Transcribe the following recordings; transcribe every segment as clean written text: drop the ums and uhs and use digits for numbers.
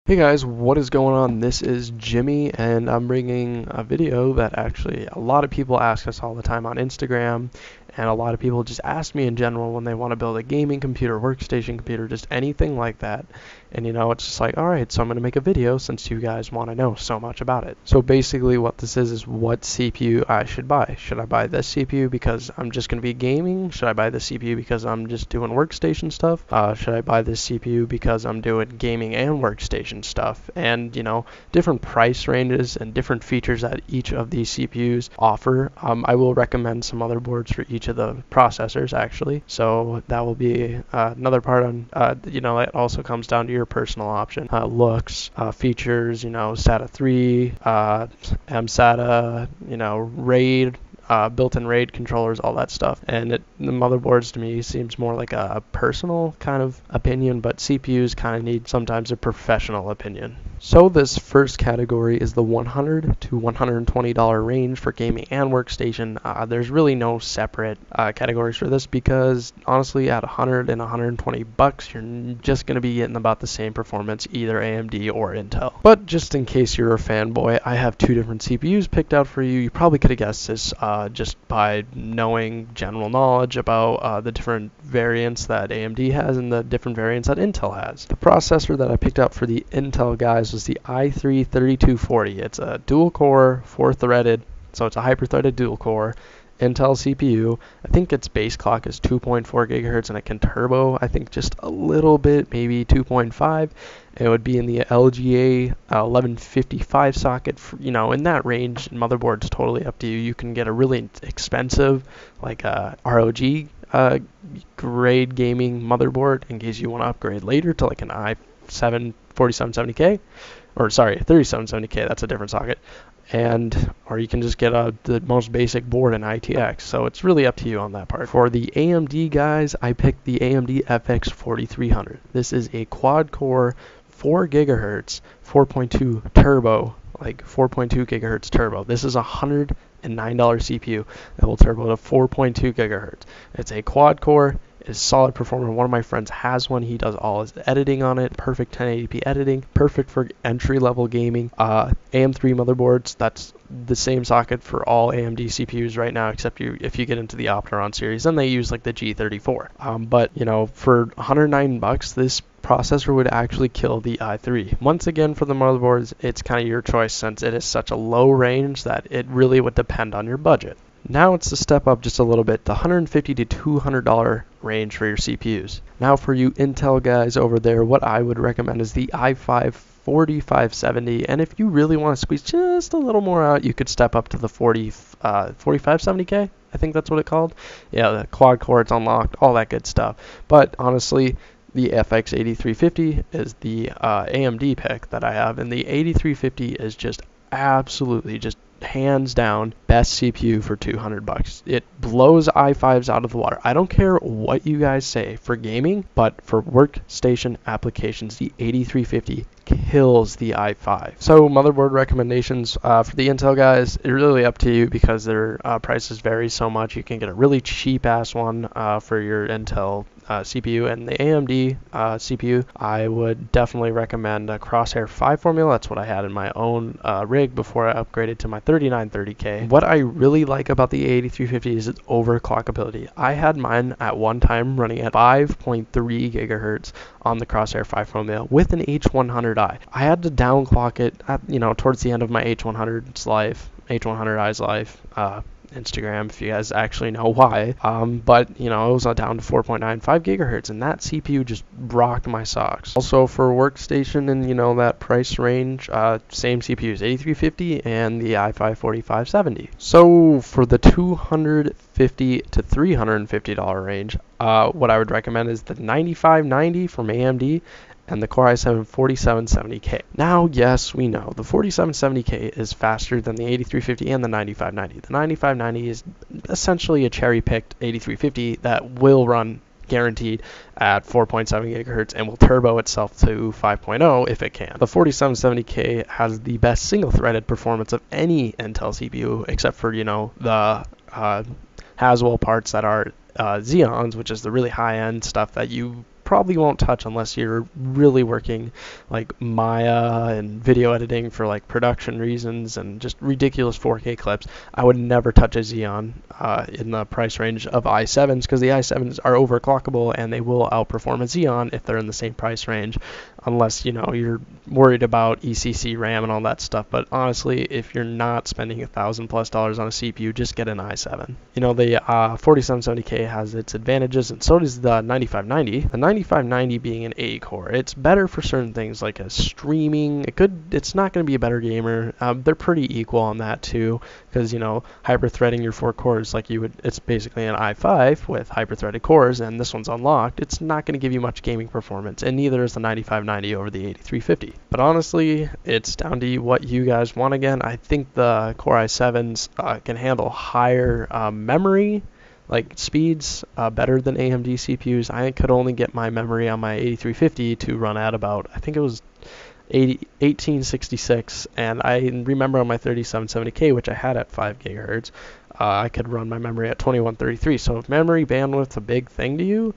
Hey guys, what is going on? This is Jimmy, and I'm bringing a video that actually a lot of people ask us all the time on Instagram, and a lot of people just ask me in general when they want to build a gaming computer, workstation computer, just anything like that. And it's just like, alright, so I'm going to make a video since you guys want to know so much about it. So basically what this is what CPU I should buy. Should I buy this CPU because I'm just going to be gaming? Should I buy this CPU because I'm just doing workstation stuff? Should I buy this CPU because I'm doing gaming and workstation stuff? And different price ranges and different features that each of these CPUs offer. I will recommend some motherboards for each of the processors actually. So that will be another part on, it also comes down to your personal option. Looks, features, SATA 3, mSATA, RAID, built-in RAID controllers, all that stuff. And the motherboards to me seems more like a personal kind of opinion, but CPUs kind of need sometimes a professional opinion. So this first category is the $100 to $120 range for gaming and workstation. There's really no separate categories for this because honestly at 100 and 120 bucks you're just going to be getting about the same performance, either AMD or Intel. But just in case you're a fanboy, I have two different CPUs picked out for you. You probably could have guessed this just by knowing general knowledge about the different variants that AMD has and the different variants that Intel has. The processor that I picked out for the Intel guys was the i3-3240. It's a dual core, 4-threaded, so it's a hyper-threaded dual core Intel CPU. I think its base clock is 2.4 gigahertz and it can turbo, I think, just a little bit, maybe 2.5. It would be in the LGA 1155 socket. In that range. Motherboard's totally up to you. You can get a really expensive, like ROG grade gaming motherboard in case you want to upgrade later to like an i7 4770K, or sorry, 3770K. That's a different socket. Or you can just get the most basic board in ITX. So it's really up to you on that part. For the AMD guys, I picked the AMD FX 4300. This is a quad core, 4 gigahertz, 4.2 turbo, like 4.2 gigahertz turbo. This is a $109 CPU that will turbo to 4.2 gigahertz. It's a quad core. Is solid performer. One of my friends has one. He does all his editing on it. Perfect 1080p editing. Perfect for entry-level gaming. AM3 motherboards. That's the same socket for all AMD CPUs right now, except if you get into the Opteron series, then they use like the G34. But for 109 bucks, this processor would actually kill the i3. Once again, for the motherboards, it's kind of your choice since it is such a low range that it really would depend on your budget. Now it's to step up just a little bit, the $150 to $200 range for your CPUs. Now for you Intel guys over there, what I would recommend is the i5 4570, and if you really want to squeeze just a little more out, you could step up to the 4570K. I think that's what it's called. Yeah, the quad core, it's unlocked, all that good stuff. But honestly, the FX 8350 is the AMD pick that I have, and the 8350 is just absolutely just hands down best CPU for 200 bucks. It blows i5s out of the water. I don't care what you guys say for gaming, but for workstation applications, the 8350 kills the i5. So motherboard recommendations for the Intel guys, it's really up to you because their prices vary so much. You can get a really cheap ass one for your Intel CPU, and the AMD CPU, I would definitely recommend a Crosshair 5 formula. That's what I had in my own rig before I upgraded to my 3930K. What I really like about the 8350 is its overclockability. I had mine at one time running at 5.3 gigahertz on the Crosshair 5 formula with an H100i. I had to downclock it at, towards the end of my H100's life, H100i's life. Instagram if you guys actually know why, but it was down to 4.95 gigahertz, and that CPU just rocked my socks. Also for workstation and that price range, same CPUs, 8350 and the i5 4570. So for the $250 to $350 range, what I would recommend is the 9590 from AMD and the Core i7 4770K. Now, yes, we know the 4770K is faster than the 8350 and the 9590. The 9590 is essentially a cherry-picked 8350 that will run guaranteed at 4.7 gigahertz and will turbo itself to 5.0 if it can. The 4770K has the best single-threaded performance of any Intel CPU except for, the Haswell parts that are Xeons, which is the really high-end stuff that you probably won't touch unless you're really working like Maya and video editing for like production reasons and just ridiculous 4K clips. I would never touch a Xeon in the price range of i7s, because the i7s are overclockable and they will outperform a Xeon if they're in the same price range, unless, you know, you're worried about ECC RAM and all that stuff. But honestly, if you're not spending $1,000+ on a CPU, just get an i7. You know, the 4770K has its advantages, and so does the 9590. The 9590 being an 8 core, it's better for certain things like a streaming. It's not going to be a better gamer. They're pretty equal on that too, because, you know, hyper-threading your 4 cores, like you would, it's basically an i5 with hyper-threaded cores, and this one's unlocked. It's not going to give you much gaming performance, and neither is the 9590 over the 8350. But honestly, it's down to what you guys want. Again, I think the Core i7s can handle higher memory, like speeds, better than AMD CPUs. I could only get my memory on my 8350 to run at about, I think it was 1866, and I remember on my 3770K, which I had at 5 gigahertz, I could run my memory at 2133. So if memory bandwidth's a big thing to you,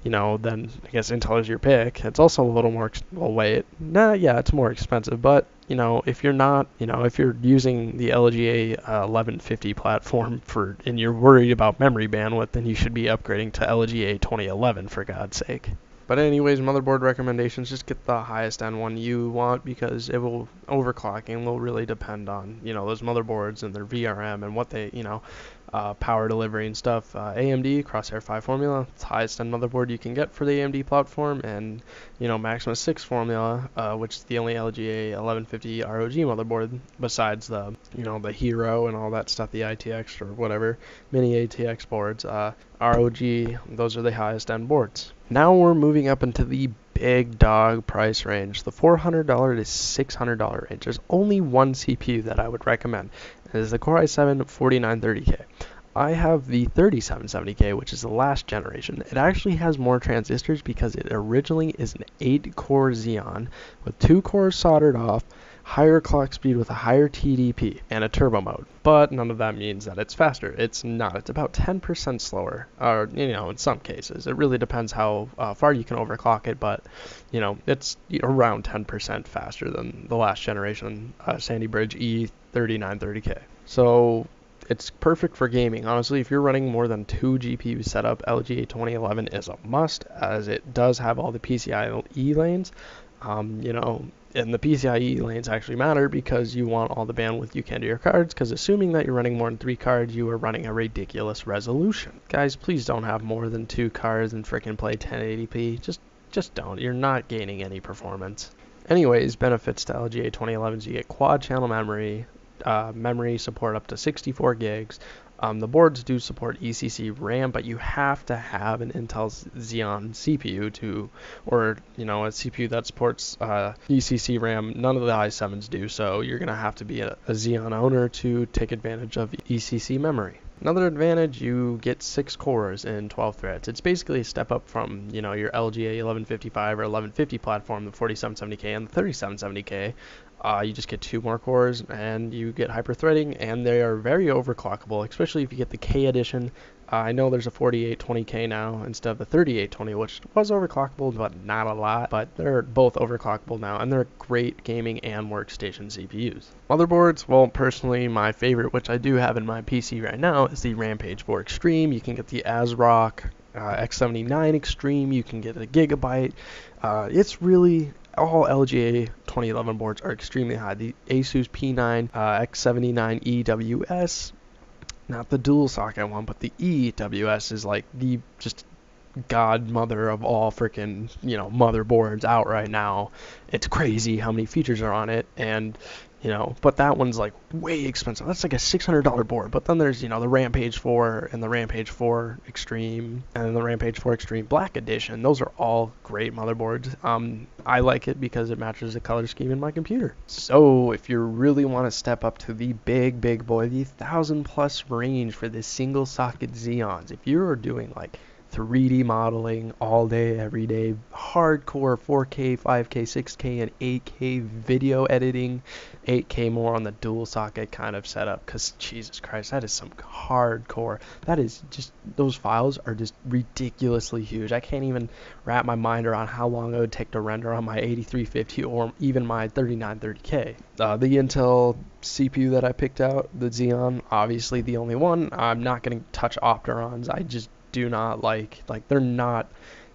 you know, then I guess Intel is your pick. It's also a little more, it's more expensive, but, you know, if you're not, you know, if you're using the LGA 1150 platform and you're worried about memory bandwidth, then you should be upgrading to LGA 2011, for God's sake. But anyways, motherboard recommendations, just get the highest end one you want, because overclocking will really depend on, you know, those motherboards and their VRM and what they, you know, power delivery and stuff. AMD Crosshair 5 formula, it's the highest end motherboard you can get for the AMD platform, and, you know, Maximus 6 formula, which is the only LGA 1150 ROG motherboard besides the, you know, the Hero and all that stuff, the ITX or whatever, mini ATX boards. ROG, those are the highest end boards. Now we're moving up into the big dog price range, the $400 to $600 range. There's only one CPU that I would recommend. It is the Core i7 4930K. I have the 3770K, which is the last generation. It actually has more transistors because it originally is an 8-core Xeon with 2 cores soldered off, higher clock speed with a higher TDP, and a turbo mode. But none of that means that it's faster. It's not. It's about 10% slower, or, you know, in some cases. It really depends how far you can overclock it, but, you know, it's around 10% faster than the last generation Sandy Bridge E3930K. So it's perfect for gaming. Honestly, if you're running more than 2 GPUs setup, LGA 2011 is a must, as it does have all the PCIe lanes. You know, and the PCIe lanes actually matter because you want all the bandwidth you can to your cards, because assuming that you're running more than 3 cards, you are running a ridiculous resolution. Guys, please don't have more than 2 cards and frickin' play 1080p. Just don't. You're not gaining any performance. Anyways, benefits to LGA 2011s: you get quad channel memory, memory support up to 64 gigs. The boards do support ECC RAM, but you have to have an Intel Xeon CPU or, you know, a CPU that supports ECC RAM. None of the i7s do, so you're going to have to be a Xeon owner to take advantage of ECC memory. Another advantage, you get 6 cores and 12 threads. It's basically a step up from, you know, your LGA 1155 or 1150 platform, the 4770K and the 3770K. You just get 2 more cores and you get hyper-threading, and they are very overclockable, especially if you get the K edition. I know there's a 4820K now instead of the 3820, which was overclockable, but not a lot. But they're both overclockable now, and they're great gaming and workstation CPUs. Motherboards, well, personally, my favorite, which I do have in my PC right now, is the Rampage 4 Extreme. You can get the ASRock X79 Extreme. You can get a Gigabyte. It's really... all LGA 2011 boards are extremely high. The Asus P9 X79 EWS, not the dual socket one, but the EWS is like the just godmother of all freaking, you know, motherboards out right now. It's crazy how many features are on it, and, you know, but that one's like way expensive. That's like a $600 board. But then there's, you know, the Rampage 4 and the Rampage 4 Extreme and the Rampage 4 Extreme Black Edition. Those are all great motherboards. I like it because it matches the color scheme in my computer. So if you really want to step up to the big boy, the 1,000+ range for the single socket Xeons, if you're doing like 3D modeling all day, every day, hardcore 4K, 5K, 6K, and 8K video editing, 8K more on the dual socket kind of setup, because Jesus Christ, that is some hardcore. That is just, those files are just ridiculously huge. I can't even wrap my mind around how long it would take to render on my 8350 or even my 3930K. The Intel CPU that I picked out, the Xeon, obviously the only one. I'm not going to touch Opterons. I just do not like they're not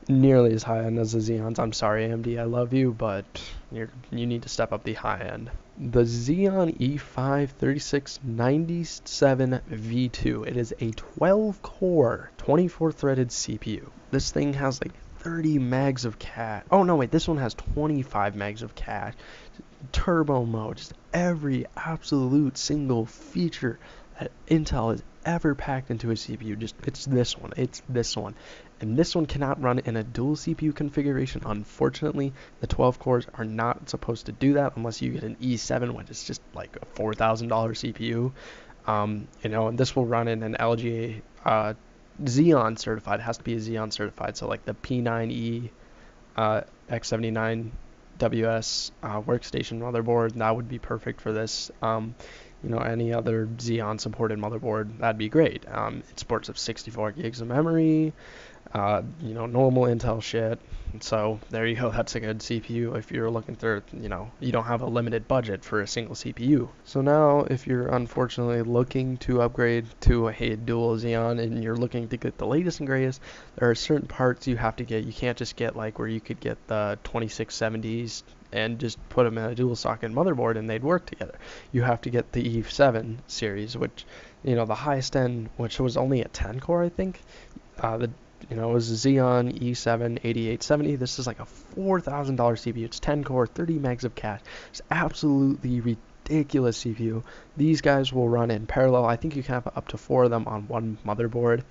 nearly as high end as the Xeons. I'm sorry, AMD, I love you, but you need to step up the high end. The Xeon E5 3697 V2. It is a 12-core, 24-threaded CPU. This thing has like 30 megs of cache. Oh no, wait, this one has 25 megs of cache. Turbo mode, just every absolute single feature that Intel has ever packed into a CPU. It's this one. And this one cannot run in a dual CPU configuration. Unfortunately, the 12 cores are not supposed to do that unless you get an E7, which is just like a $4,000 CPU. And this will run in an LGA Xeon certified. It has to be a Xeon certified. So like the P9E X79 WS workstation motherboard, that would be perfect for this. Any other Xeon supported motherboard, that'd be great. It supports up 64 gigs of memory, normal Intel shit. So there you go. That's a good CPU if you're looking for, you don't have a limited budget for a single CPU. So now if you're unfortunately looking to upgrade to a dual Xeon and you're looking to get the latest and greatest, there are certain parts you have to get. You can't just get like where you could get the 2670s and just put them in a dual socket motherboard and they'd work together. You have to get the E7 series, which, the highest end, which was only a 10 core, I think. It was a Xeon E7 8870. This is like a $4,000 CPU. It's 10 core, 30 megs of cache. It's absolutely ridiculous CPU. These guys will run in parallel. I think you can have up to 4 of them on one motherboard.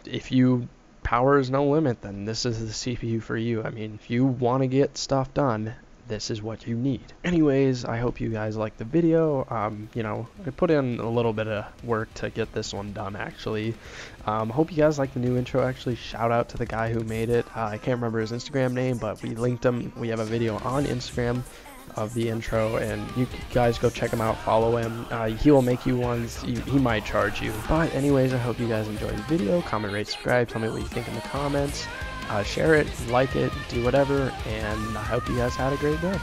If you power is no limit, then this is the CPU for you. I mean, if you want to get stuff done, this is what you need. Anyways, I hope you guys liked the video. I put in a little bit of work to get this one done, actually. Hope you guys like the new intro. Actually, shout out to the guy who made it. I can't remember his Instagram name, but we linked him. We have a video on Instagram of the intro, and you guys go check him out, follow him. He will make you ones. He might charge you. But anyways, I hope you guys enjoyed the video. Comment, rate, subscribe. Tell me what you think in the comments. Share it, like it, do whatever, and I hope you guys had a great day.